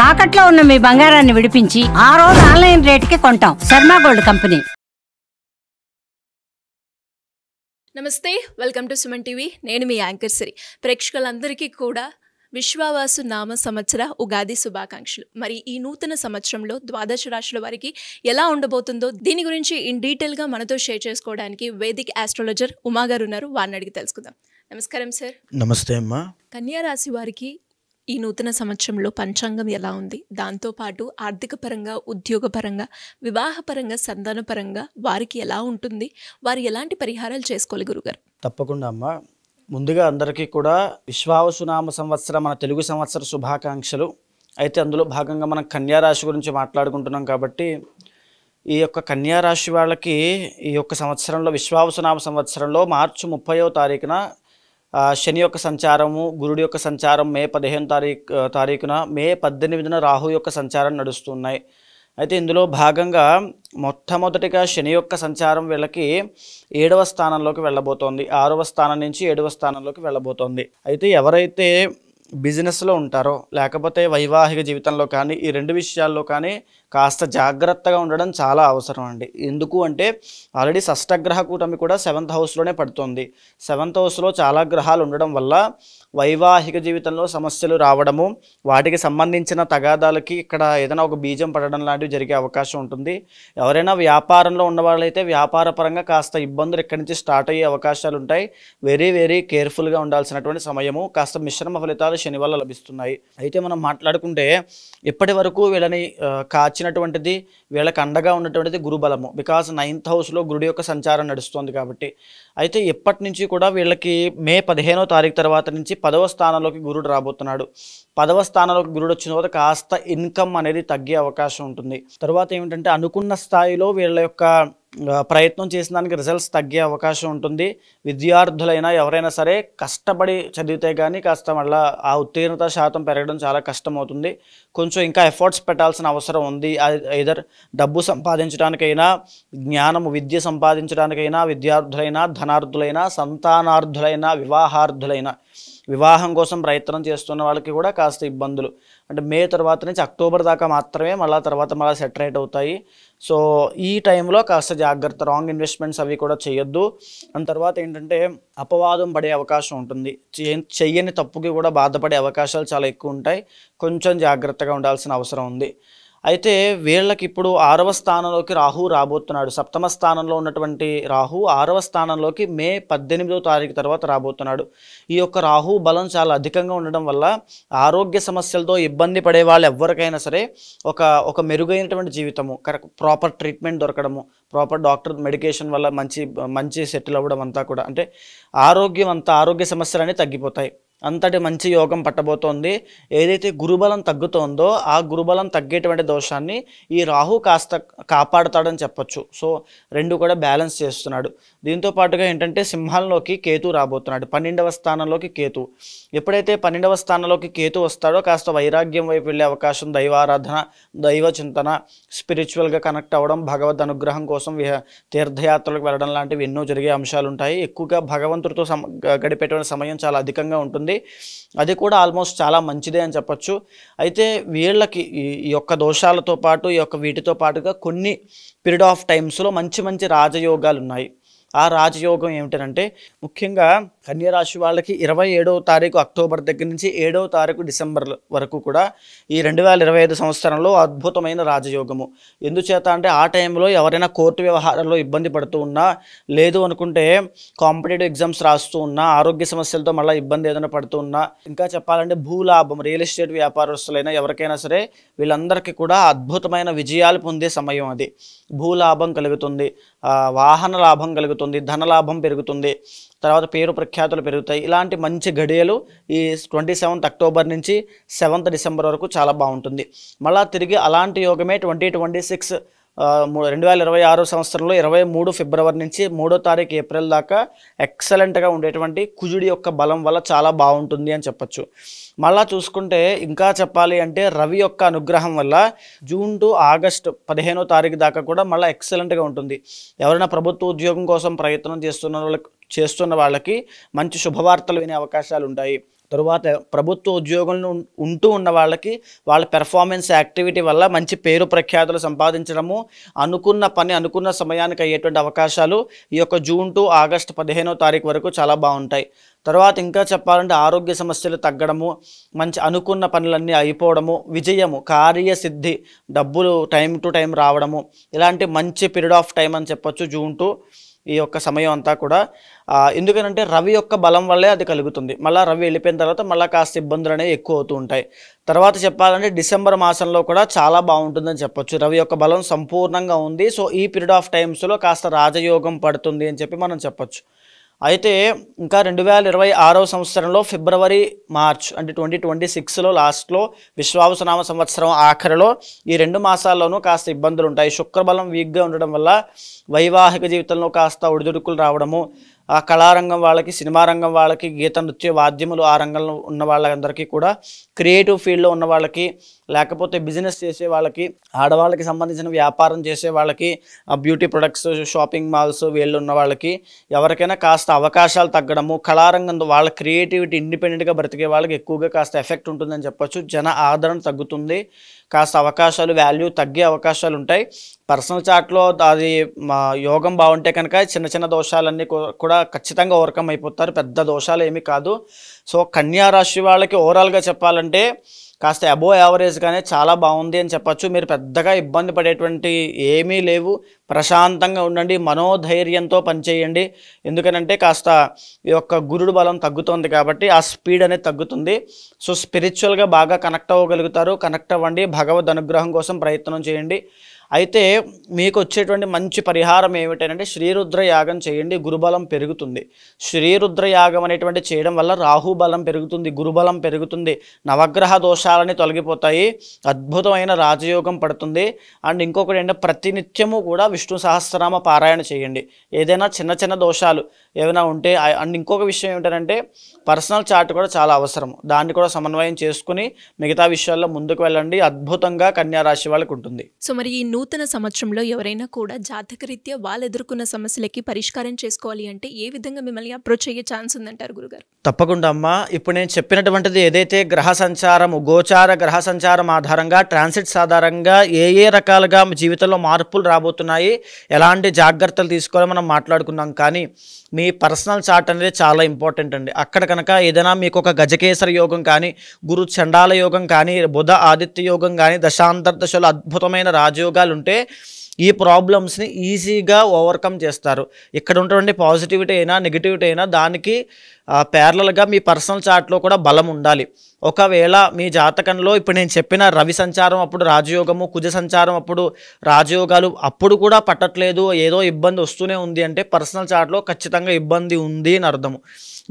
తాకట్లో ఉన్న మీ బంగారాన్ని విడిపించి ఆ రోజు ఆన్లైన్ రేటుకి కొంటాం. Sharma gold company. నమస్తే, వెల్కమ్ టు సుమన్ టీవీ. నేను మీ యాంకర్ సిరి. ప్రేక్షకులందరికీ కూడా విశ్వావాసు నామ సంవత్సర ఉగాది శుభాకాంక్షలు. మరి ఈ నూతన సంవత్సరంలో ద్వాదశ రాశుల వారికి ఎలా ఉండబోతుందో దీని గురించి ఇన్ డీటెయిల్గా మనతో షేర్ చేసుకోవడానికి వేదిక్ ఆస్ట్రాలజర్ ఉమా గారు ఉన్నారు. వారిని అడిగి తెలుసుకుందాం. నమస్కారం సార్. నమస్తే అమ్మా. కన్యా రాశి వారికి ఈ నూతన సంవత్సరంలో పంచాంగం ఎలా ఉంది, దాంతోపాటు ఆర్థిక పరంగా, ఉద్యోగపరంగా, వివాహపరంగా, సంతానపరంగా వారికి ఎలా ఉంటుంది, వారు ఎలాంటి పరిహారాలు చేసుకోవాలి గురుగారు? తప్పకుండా అమ్మా. ముందుగా అందరికీ కూడా విశ్వావసునామ సంవత్సరం మన తెలుగు సంవత్సర శుభాకాంక్షలు. అయితే అందులో భాగంగా మనం కన్యారాశి గురించి మాట్లాడుకుంటున్నాం కాబట్టి ఈ యొక్క కన్యారాశి వాళ్ళకి ఈ యొక్క సంవత్సరంలో విశ్వావసునామ సంవత్సరంలో మార్చి 30వ తారీఖున శని యొక్క సంచారము, గురుడి యొక్క సంచారం మే 15 తారీఖున, మే 18న రాహు యొక్క సంచారం నడుస్తున్నాయి. అయితే ఇందులో భాగంగా మొట్టమొదటిగా శని యొక్క సంచారం వీళ్ళకి 7వ స్థానంలోకి వెళ్ళబోతోంది. 6వ స్థానం నుంచి 7వ స్థానంలోకి వెళ్ళబోతోంది. అయితే ఎవరైతే బిజినెస్లో ఉంటారో లేకపోతే వైవాహిక జీవితంలో కానీ ఈ రెండు విషయాల్లో కానీ కాస్త జాగ్రత్తగా ఉండడం చాలా అవసరం అండి. ఎందుకు అంటే ఆల్రెడీ షష్టగ్రహ కూటమి కూడా 7th హౌస్లోనే పడుతుంది. 7th హౌస్లో చాలా గ్రహాలు ఉండడం వల్ల వైవాహిక జీవితంలో సమస్యలు రావడము, వాటికి సంబంధించిన తగాదాలకి ఇక్కడ ఏదైనా ఒక బీజం పడడం లాంటివి జరిగే అవకాశం ఉంటుంది. ఎవరైనా వ్యాపారంలో ఉన్న వాళ్ళైతే వ్యాపార పరంగా కాస్త ఇబ్బందులు ఇక్కడి నుంచి స్టార్ట్ అయ్యే అవకాశాలు ఉంటాయి. వెరీ వెరీ కేర్ఫుల్గా ఉండాల్సినటువంటి సమయము. కాస్త మిశ్రమ ఫలితాలు శని వల్ల లభిస్తున్నాయి. అయితే మనం మాట్లాడుకుంటే ఇప్పటి వరకు వీళ్ళని కాచినటువంటిది, వీళ్ళకి అండగా ఉన్నటువంటిది గురుబలము. బికాజ్ 9th హౌస్లో గురుడి యొక్క సంచారం నడుస్తుంది కాబట్టి. అయితే ఇప్పటి నుంచి కూడా వీళ్ళకి మే 15వ తారీఖు తర్వాత నుంచి 10వ స్థానంలోకి గురుడు రాబోతున్నాడు. 10వ స్థానంలోకి గురుడు వచ్చిన తర్వాత కాస్త ఇన్కమ్ అనేది తగ్గే అవకాశం ఉంటుంది. తర్వాత ఏమిటంటే అనుకున్న స్థాయిలో వీళ్ళ యొక్క ప్రయత్నం చేసిన దానికి రిజల్ట్స్ తగ్గే అవకాశం ఉంటుంది. విద్యార్థులైనా ఎవరైనా సరే కష్టపడి చదివితే కానీ కాస్త మళ్ళీ ఆ ఉత్తీర్ణత శాతం పెరగడం చాలా కష్టమవుతుంది. కొంచెం ఇంకా ఎఫర్ట్స్ పెట్టాల్సిన అవసరం ఉంది. ఐదర్ డబ్బు సంపాదించడానికైనా, జ్ఞానము విద్య సంపాదించడానికైనా, విద్యార్థులైనా, ధనార్థులైనా, సంతానార్థులైనా, వివాహార్థులైనా, వివాహం కోసం ప్రయత్నం చేస్తున్న వాళ్ళకి కూడా కాస్త ఇబ్బందులు. అంటే మే తర్వాత నుంచి అక్టోబర్ దాకా మాత్రమే మళ్ళీ సెటరేట్ అవుతాయి. సో ఈ టైంలో కాస్త జాగ్రత్త, రాంగ్ ఇన్వెస్ట్మెంట్స్ అవి కూడా చేయొద్దు. దాని తర్వాత ఏంటంటే అపవాదం పడే అవకాశం ఉంటుంది. చెయ్యని తప్పుకి కూడా బాధపడే అవకాశాలు చాలా ఎక్కువ ఉంటాయి. కొంచెం జాగ్రత్తగా ఉండాల్సిన అవసరం ఉంది. అయితే వీళ్ళకి ఇప్పుడు 6వ స్థానంలోకి రాహు రాబోతున్నాడు. 7వ స్థానంలో ఉన్నటువంటి రాహు 6వ స్థానంలోకి మే 18వ తారీఖు తర్వాత రాబోతున్నాడు. ఈ యొక్క రాహు బలం చాలా అధికంగా ఉండడం వల్ల ఆరోగ్య సమస్యలతో ఇబ్బంది పడే వాళ్ళు ఎవరికైనా సరే ఒక మెరుగైనటువంటి జీవితము, ప్రాపర్ ట్రీట్మెంట్ దొరకడము, ప్రాపర్ డాక్టర్ మెడికేషన్ వల్ల మంచి సెటిల్ అవ్వడం అంతా కూడా, అంటే ఆరోగ్య సమస్యలన్నీ తగ్గిపోతాయి. అంతటి మంచి యోగం పట్టబోతోంది. ఏదైతే గురుబలం తగ్గుతోందో ఆ గురుబలం తగ్గేటువంటి దోషాన్ని ఈ రాహు కాస్త కాపాడుతాడని చెప్పొచ్చు. సో రెండు కూడా బ్యాలెన్స్ చేస్తున్నాడు. దీంతో పాటుగా ఏంటంటే సింహంలోకి కేతు రాబోతున్నాడు. 12వ స్థానంలోకి కేతు. ఎప్పుడైతే 12వ స్థానంలోకి కేతు వస్తాడో కాస్త వైరాగ్యం వైపు వెళ్ళే అవకాశం, దైవారాధన, దైవ చింతన, స్పిరిచువల్గా కనెక్ట్ అవ్వడం, భగవద్ అనుగ్రహం కోసం తీర్థయాత్రలకు వెళ్ళడం లాంటివి ఎన్నో జరిగే అంశాలు ఉంటాయి. ఎక్కువగా భగవంతుడితో గడిపేటువంటి సమయం చాలా అధికంగా ఉంటుంది. అది కూడా ఆల్మోస్ట్ చాలా మంచిదే అని చెప్పచ్చు. అయితే వీళ్ళకి ఈ యొక్క దోషాలతో పాటు ఈ యొక్క వీటితో పాటుగా కొన్ని పీరియడ్ ఆఫ్ టైమ్స్లో మంచి రాజయోగాలు ఉన్నాయి. ఆ రాజయోగం ఏమిటంటే ముఖ్యంగా కన్యరాశి వాళ్ళకి 27వ తారీఖు అక్టోబర్ దగ్గర నుంచి 7వ తారీఖు డిసెంబర్ వరకు కూడా ఈ 2025 సంవత్సరంలో అద్భుతమైన రాజయోగము. ఎందుచేత అంటే ఆ టైంలో ఎవరైనా కోర్టు వ్యవహారాల్లో ఇబ్బంది పడుతూ ఉన్నా, లేదు అనుకుంటే కాంపిటేటివ్ ఎగ్జామ్స్ రాస్తూ ఉన్నా, ఆరోగ్య సమస్యలతో మళ్ళీ ఇబ్బంది ఏదైనా పడుతూ ఉన్నా, ఇంకా చెప్పాలంటే భూలాభం, రియల్ ఎస్టేట్ వ్యాపారస్తులైనా ఎవరికైనా సరే వీళ్ళందరికీ కూడా అద్భుతమైన విజయాలు పొందే సమయం అది. భూలాభం కలుగుతుంది, వాహన లాభం కలుగుతుంది, ధనలాభం పెరుగుతుంది, తర్వాత పేరు ప్రఖ్యాతులు పెరుగుతాయి. ఇలాంటి మంచి గడియలు ఈ 27th అక్టోబర్ నుంచి 7th డిసెంబర్ వరకు చాలా బాగుంటుంది. మళ్ళీ తిరిగి అలాంటి యోగమే 2026 2026 సంవత్సరంలో 23 ఫిబ్రవరి నుంచి 3వ తారీఖు ఏప్రిల్ దాకా ఎక్సలెంట్గా ఉండేటువంటి కుజుడి యొక్క బలం వల్ల చాలా బాగుంటుంది అని చెప్పచ్చు. మళ్ళా చూసుకుంటే ఇంకా చెప్పాలి అంటే రవి యొక్క అనుగ్రహం వల్ల జూన్ టు ఆగస్ట్ 15వ తారీఖు దాకా కూడా మళ్ళీ ఎక్సలెంట్గా ఉంటుంది. ఎవరైనా ప్రభుత్వ ఉద్యోగం కోసం ప్రయత్నం చేస్తున్న వాళ్ళకి మంచి శుభవార్తలు వినే అవకాశాలు ఉంటాయి. తరువాత ప్రభుత్వ ఉద్యోగంలో ఉంటూ ఉన్న వాళ్ళకి వాళ్ళ పెర్ఫార్మెన్స్ యాక్టివిటీ వల్ల మంచి పేరు ప్రఖ్యాతులు సంపాదించడము, అనుకున్న పని అనుకున్న సమయానికి అయ్యేటువంటి అవకాశాలు ఈ యొక్క జూన్ టు ఆగస్టు 15వ తారీఖు వరకు చాలా బాగుంటాయి. తర్వాత ఇంకా చెప్పాలంటే ఆరోగ్య సమస్యలు తగ్గడము, మంచి అనుకున్న పనులన్నీ అయిపోవడము, విజయము, కార్యసిద్ధి, డబ్బులు టైం టు టైం రావడము, ఇలాంటి మంచి పీరియడ్ ఆఫ్ టైం అని చెప్పొచ్చు జూన్ టు ఈ యొక్క సమయం అంతా కూడా. ఎందుకనంటే రవి యొక్క బలం వల్లే అది కలుగుతుంది. మళ్ళీ రవి వెళ్ళిపోయిన తర్వాత మళ్ళీ కాస్త ఇబ్బందులు అనేవి ఎక్కువ అవుతూ ఉంటాయి. తర్వాత చెప్పాలంటే డిసెంబర్ మాసంలో కూడా చాలా బాగుంటుందని చెప్పొచ్చు. రవి యొక్క బలం సంపూర్ణంగా ఉంది. సో ఈ పీరియడ్ ఆఫ్ టైమ్స్లో కాస్త రాజయోగం పడుతుంది అని చెప్పి మనం చెప్పొచ్చు. అయితే ఇంకా 2026వ సంవత్సరంలో ఫిబ్రవరి మార్చ్ అంటే 2026లో లాస్ట్లో విశ్వావసునామ సంవత్సరం ఆఖరిలో ఈ 2 మాసాల్లోనూ కాస్త ఇబ్బందులు ఉంటాయి. శుక్రబలం వీక్గా ఉండడం వల్ల వైవాహిక జీవితంలో కాస్త ఒడిదుడుకులు రావడము, ఆ కళారంగం వాళ్ళకి, సినిమా రంగం వాళ్ళకి, గీత నృత్య వాద్యములు ఆ రంగంలో ఉన్న వాళ్ళందరికీ కూడా, క్రియేటివ్ ఫీల్డ్లో ఉన్న వాళ్ళకి, లేకపోతే బిజినెస్ చేసే వాళ్ళకి, ఆడవాళ్ళకి సంబంధించిన వ్యాపారం చేసే వాళ్ళకి, బ్యూటీ ప్రొడక్ట్స్, షాపింగ్ మాల్స్ వీళ్ళు ఉన్న వాళ్ళకి ఎవరికైనా కాస్త అవకాశాలు తగ్గడము, కళారంగంలో వాళ్ళ క్రియేటివిటీ ఇండిపెండెంట్గా బ్రతికే వాళ్ళకి ఎక్కువగా కాస్త ఎఫెక్ట్ ఉంటుందని చెప్పొచ్చు. జన ఆదరణ తగ్గుతుంది, కాస్త అవకాశాలు వాల్యూ తగ్గే అవకాశాలు ఉంటాయి. పర్సనల్ చార్ట్లో అది యోగం బాగుంటే కనుక చిన్న చిన్న దోషాలన్నీ కూడా ఖచ్చితంగా ఓవర్కమ్ అయిపోతారు. పెద్ద దోషాలు ఏమీ కాదు. సో కన్యా రాశి వాళ్ళకి ఓవరాల్గా చెప్పాలంటే కాస్త అబోవ్ యావరేజ్గానే చాలా బాగుంది అని చెప్పచ్చు. మీరు పెద్దగా ఇబ్బంది పడేటువంటి ఏమీ లేవు. ప్రశాంతంగా ఉండండి, మనోధైర్యంతో పనిచేయండి. ఎందుకనంటే కాస్త ఈ యొక్క గురుడు బలం తగ్గుతుంది కాబట్టి ఆ స్పీడ్ అనేది తగ్గుతుంది. సో స్పిరిచువల్గా బాగా కనెక్ట్ అవ్వగలుగుతారు. కనెక్ట్ అవ్వండి, భగవద్ అనుగ్రహం కోసం ప్రయత్నం చేయండి. అయితే మీకు వచ్చేటువంటి మంచి పరిహారం ఏమిటంటే శ్రీరుద్ర యాగం చేయండి, గురుబలం పెరుగుతుంది. శ్రీరుద్ర యాగం అనేటువంటి చేయడం వల్ల రాహుబలం పెరుగుతుంది, గురుబలం పెరుగుతుంది, నవగ్రహ దోషాలని తొలగిపోతాయి, అద్భుతమైన రాజయోగం పడుతుంది. అండ్ ఇంకొకటి ఏంటంటే ప్రతినిత్యము కూడా విష్ణు సహస్రనామ పారాయణ చేయండి. ఏదైనా చిన్న చిన్న దోషాలు ఏమైనా ఉంటే. అండ్ ఇంకొక విషయం ఏమిటంటే పర్సనల్ చార్ట్ కూడా చాలా అవసరం. దాన్ని కూడా సమన్వయం చేసుకుని మిగతా విషయాల్లో ముందుకు వెళ్ళండి. అద్భుతంగా కన్యా రాశి వాళ్ళకి ఉంటుంది. సో మరి ఈ నూతన సంవత్సరంలో ఎవరైనా కూడా జాతకరీత్యా వాళ్ళు ఎదుర్కొన్న సమస్యలకి పరిష్కారం చేసుకోవాలి అంటే ఏ విధంగా మిమ్మల్ని అప్రోచ్ అయ్యే ఛాన్స్ ఉందంటారు గురుగారు? తప్పకుండా అమ్మా. ఇప్పుడు నేను చెప్పినటువంటిది ఏదైతే గ్రహ సంచారము, గోచార గ్రహ సంచారం ఆధారంగా, ట్రాన్సిట్స్ ఆధారంగా ఏ రకాలుగా జీవితంలో మార్పులు రాబోతున్నాయి, ఎలాంటి జాగ్రత్తలు తీసుకోవాలో మనం మాట్లాడుకున్నాం. కానీ మీ పర్సనల్ చార్ట్ అనేది చాలా ఇంపార్టెంట్ అండి. అక్కడ కనుక ఏదైనా మీకు ఒక గజకేసర యోగం కానీ, గురు చండాల యోగం కానీ, బుధ ఆదిత్య యోగం కానీ, దశాంతర్దశలో అద్భుతమైన రాజయోగాలు ఉంటే ఈ ప్రాబ్లమ్స్ని ఈజీగా ఓవర్కమ్ చేస్తారు. ఇక్కడ ఉన్నటువంటి పాజిటివిటీ అయినా నెగిటివిటీ అయినా దానికి ప్యారలల్గా మీ పర్సనల్ చార్ట్లో కూడా బలం ఉండాలి. ఒకవేళ మీ జాతకంలో ఇప్పుడు నేను చెప్పిన రవి సంచారం అప్పుడు రాజయోగము, కుజ సంచారం అప్పుడు రాజయోగాలు అప్పుడు కూడా పట్టట్లేదు, ఏదో ఇబ్బంది వస్తూనే ఉంది అంటే పర్సనల్ చార్ట్లో ఖచ్చితంగా ఇబ్బంది ఉంది అని అర్థము.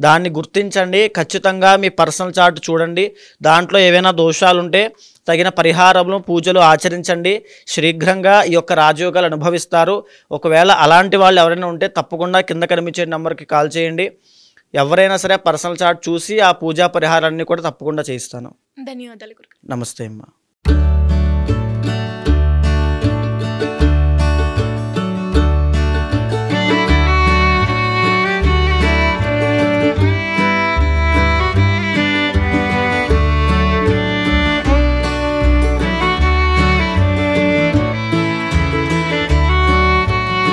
దాన్ని గుర్తించండి. ఖచ్చితంగా మీ పర్సనల్ చార్ట్ చూడండి. దాంట్లో ఏవైనా దోషాలు ఉంటే తగిన పరిహారములు, పూజలు ఆచరించండి. శీఘ్రంగా ఈ యొక్క రాజయోగాలు అనుభవిస్తారు. ఒకవేళ అలాంటి వాళ్ళు ఎవరైనా ఉంటే తప్పకుండా కింద కనిపించే నెంబర్కి కాల్ చేయండి. ఎవరైనా సరే పర్సనల్ చార్ట్ చూసి ఆ పూజా పరిహారాన్ని కూడా తప్పకుండా చేయిస్తాను. ధన్యవాదాలు గురుగారు. నమస్తే అమ్మా.